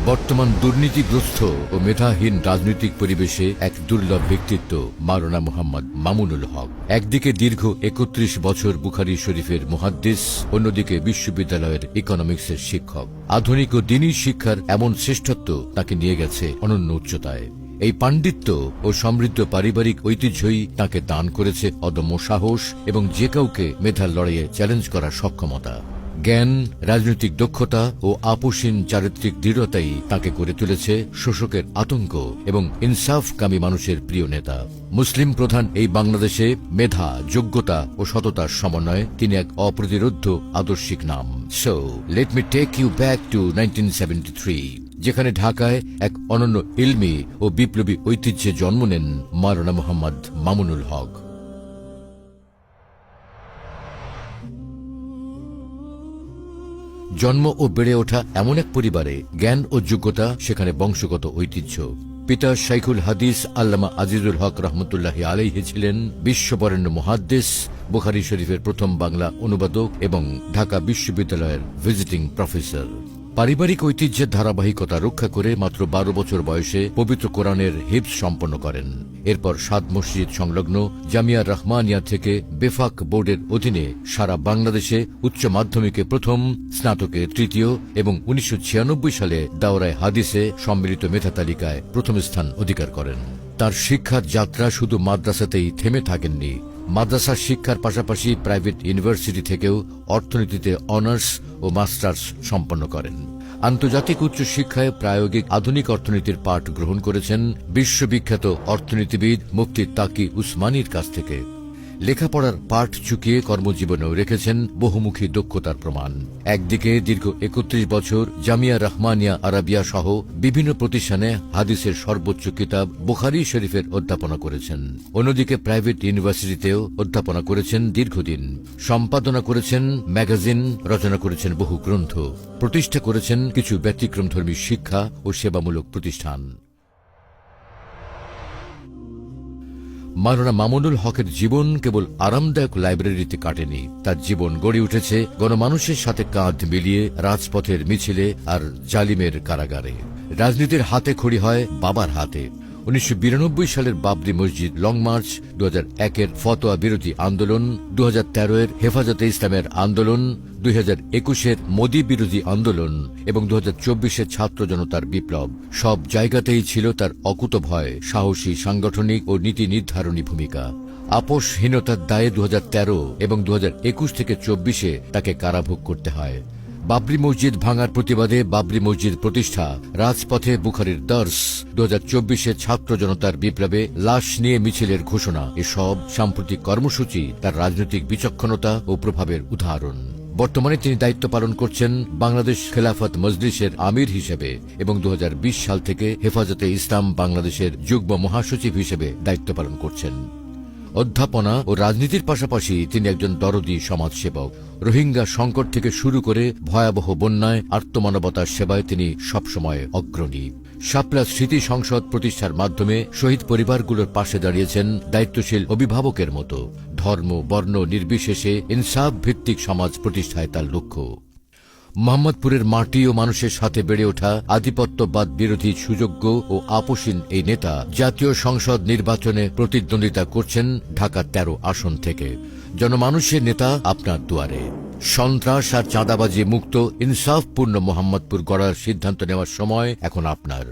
বর্তমান দুর্নীতিগ্রস্ত ও মেধাহীন রাজনৈতিক পরিবেশে এক দুর্লভ ব্যক্তিত্ব মাওলানা মুহাম্মদ মামুনুল হক। একদিকে দীর্ঘ ৩১ বছর বুখারী শরীফের মুহাদ্দিস, অন্যদিকে বিশ্ববিদ্যালয়ের ইকোনমিক্সের শিক্ষক। আধুনিক ও দ্বীনি শিক্ষার এমন শ্রেষ্ঠত্ব তাকে নিয়ে গেছে অনন্য উচ্চতায়। এই পাণ্ডিত্য ও সমৃদ্ধ পারিবারিক ঐতিহ্যই তাকে দান করেছে অদম্য সাহস এবং যে কাউকে মেধার লড়াইয়ে চ্যালেঞ্জ করার সক্ষমতা। জ্ঞান, রাজনৈতিক দক্ষতা ও আপোষহীন চারিত্রিক দৃঢ়তাই তাকে করে তুলেছে শোষকের আতঙ্ক এবং ইনসাফকামী মানুষের প্রিয় নেতা। মুসলিম প্রধান এই বাংলাদেশে মেধা, যোগ্যতা ও সততার সমন্বয়ে তিনি এক অপ্রতিরোধ্য আদর্শিক নাম। So let me take you back to 1973, যেখানে ঢাকায় এক অনন্য ইলমি ও বিপ্লবী ঐতিহ্যে জন্ম নেন মাওলানা মুহাম্মদ মামুনুল হক। জন্ম ও বেড়ে ওঠা এমন এক পরিবারে জ্ঞান ও যোগ্যতা সেখানে বংশগত ঐতিহ্য। পিতা শাইখুল হাদিস আল্লামা আজিজুল হক রহমতুল্লাহি আলাইহি ছিলেন বিশ্ববরেণ্য মুহাদ্দিস, বুখারী শরীফের প্রথম বাংলা অনুবাদক এবং ঢাকা বিশ্ববিদ্যালয়ের ভিজিটিং প্রফেসর। পারিবারিক ঐতিহ্যের ধারাবাহিকতা রক্ষা করে মাত্র ১২ বছর বয়সে পবিত্র কোরআনের হিফজ সম্পন্ন করেন। এরপর ৭ মসজিদ সংলগ্ন জামিয়া রহমানিয়া থেকে বেফাক বোর্ডের অধীনে সারা বাংলাদেশে উচ্চ মাধ্যমিকে প্রথম, স্নাতকে তৃতীয় এবং ১৯৯৬ সালে দাওরায়ে হাদিসে সম্মিলিত মেধা তালিকায় প্রথম স্থান অধিকার করেন। তার শিক্ষার যাত্রা শুধু মাদ্রাসাতেই থেমে থাকেননি। মাদ্রাসার শিক্ষার পাশাপাশি প্রাইভেট ইউনিভার্সিটি থেকেও অর্থনীতিতে অনার্স ও মাস্টার্স সম্পন্ন করেন। আন্তর্জাতিক উচ্চ শিক্ষায় প্রায়োগিক আধুনিক অর্থনীতির পাঠ গ্রহণ করেছেন বিশ্ববিখ্যাত অর্থনীতিবিদ মুফতি তাকি উসমানীর কাছ থেকে। লেখাপড়ার পাঠ চুকিয়ে কর্মজীবনেও রেখেছেন বহুমুখী দক্ষতার প্রমাণ। একদিকে দীর্ঘ ৩১ বছর জামিয়া রহমানিয়া আরাবিয়া সহ বিভিন্ন প্রতিষ্ঠানে হাদিসের সর্বোচ্চ কিতাব বুখারী শরীফের অধ্যাপনা করেছেন। অন্যদিকে প্রাইভেট ইউনিভার্সিটিতেও অধ্যাপনা করেছেন দীর্ঘদিন। সম্পাদনা করেছেন ম্যাগাজিন, রচনা করেছেন বহু গ্রন্থ, প্রতিষ্ঠা করেছেন কিছু ব্যতিক্রমধর্মী শিক্ষা ও সেবামূলক প্রতিষ্ঠান। মাওলানা মামুনুল হকের জীবন কেবল আরামদায়ক লাইব্রেরিতে কাটেনি। তার জীবন গড়ে উঠেছে গণমানুষের সাথে কাঁধ মিলিয়ে রাজপথের মিছিলে আর জালিমের কারাগারে। রাজনীতির হাতে খড়ি হয় বাবার হাতে। ১৯৯২ সালের বাবরি মসজিদ লং মার্চ, ২০০১-এর ফতোয়া বিরোধী আন্দোলন, ২০১৩-এর হেফাজতে ইসলামের আন্দোলন, ২০২১-এর মোদী বিরোধী আন্দোলন এবং ২০২৪-এর ছাত্র জনতার বিপ্লব, সব জায়গাতেই ছিল তার অকুতোভয়, সাহসী সাংগঠনিক ও নীতি নির্ধারণী ভূমিকা। আপোষহীনতার দায়ে ২০১৩ এবং ২০২১ থেকে ২৪-এ তাকে কারাভোগ করতে হয়। বাবরি মসজিদ ভাঙার প্রতিবাদে বাবরি মসজিদ প্রতিষ্ঠা, রাজপথে বুখারীর দর্স, ২০২৪-এ ছাত্র জনতার বিপ্লবে লাশ নিয়ে মিছিলের ঘোষণা, এসব সাম্প্রতিক কর্মসূচি তার রাজনৈতিক বিচক্ষণতা ও প্রভাবের উদাহরণ। বর্তমানে তিনি দায়িত্ব পালন করছেন বাংলাদেশ খেলাফত মজলিসের আমির হিসেবে এবং ২০২০ সাল থেকে হেফাজতে ইসলাম বাংলাদেশের যুগ্ম মহাসচিব হিসেবে দায়িত্ব পালন করছেন। অধ্যাপনা ও রাজনীতির পাশাপাশি তিনি একজন দরদী সমাজসেবক। রোহিঙ্গা সংকট থেকে শুরু করে ভয়াবহ বন্যায় আর্তমানবতার সেবায় তিনি সবসময় অগ্রণী। শাপলা স্মৃতি সংসদ প্রতিষ্ঠার মাধ্যমে শহীদ পরিবারগুলোর পাশে দাঁড়িয়েছেন দায়িত্বশীল অভিভাবকের মতো। ধর্ম, বর্ণ নির্বিশেষে ইনসাফ ভিত্তিক সমাজ প্রতিষ্ঠায় তার লক্ষ্য। মোহাম্মদপুরের মাটি ও মানুষের সাথে বেড়ে ওঠা আধিপত্যবাদ বিরোধী সুযোগ্য ও আপোষহীন এই নেতা জাতীয় সংসদ নির্বাচনে প্রতিদ্বন্দ্বিতা করছেন ঢাকা ১৩ আসন থেকে। জনমানুষের নেতা আপনার দুয়ারে। সন্ত্রাস আর চাঁদাবাজি মুক্ত ইনসাফপূর্ণ মোহাম্মদপুর গড়ার সিদ্ধান্ত নেওয়ার সময় এখন আপনার।